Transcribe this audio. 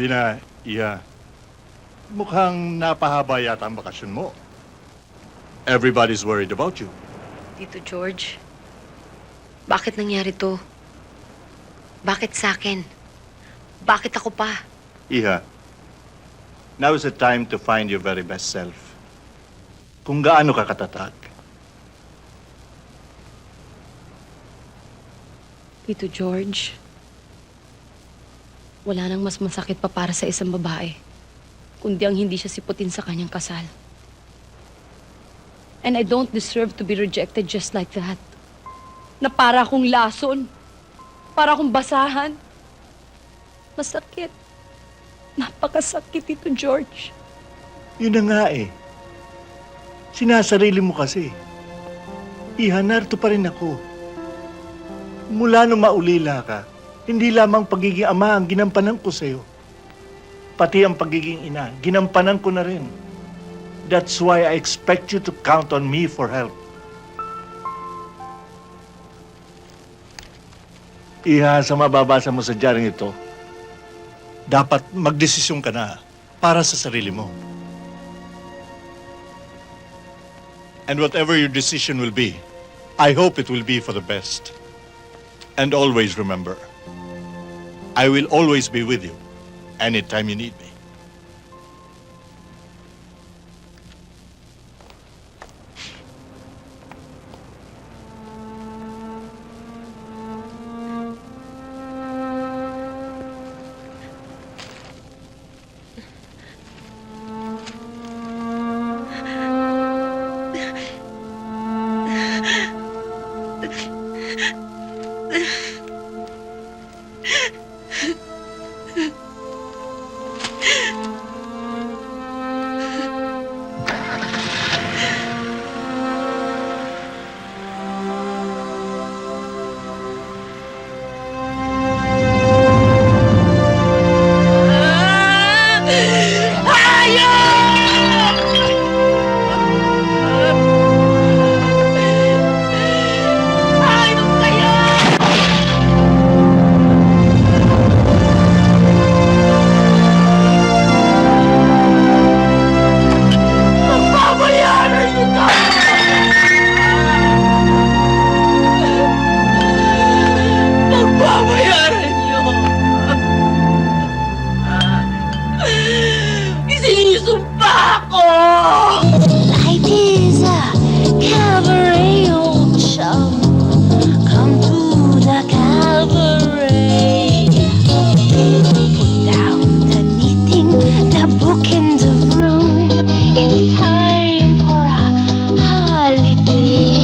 Bina, iya. Mukhang napahaba yata ang bakasyon mo. Everybody's worried about you. Tito George, bakit nangyari to? Bakit sa akin? Bakit ako pa? Iha, now is the time to find your very best self. Kung gaano ka katatag. Tito George, wala nang mas masakit pa para sa isang babae, kundi ang hindi siya siputin sa kanyang kasal. And I don't deserve to be rejected just like that. Na para akong lason, para akong basahan. Masakit. Napakasakit, Tito George. Yun na nga eh. Sinasarili mo kasi. Iha, narito pa rin ako. Mula nung maulila ka, hindi lamang pagiging ama ang ginampanan ko sa'yo. Pati ang pagiging ina, ginampanan ko na rin. That's why I expect you to count on me for help. Iha, sa mababasa mo sa diaryong ito, dapat magdesisyon ka na para sa sarili mo. And whatever your decision will be, I hope it will be for the best. And always remember, I will always be with you anytime you need me. Life is a cabaret old show. Come to the cabaret. Put down the knitting, the book in the room. It's time for a holiday.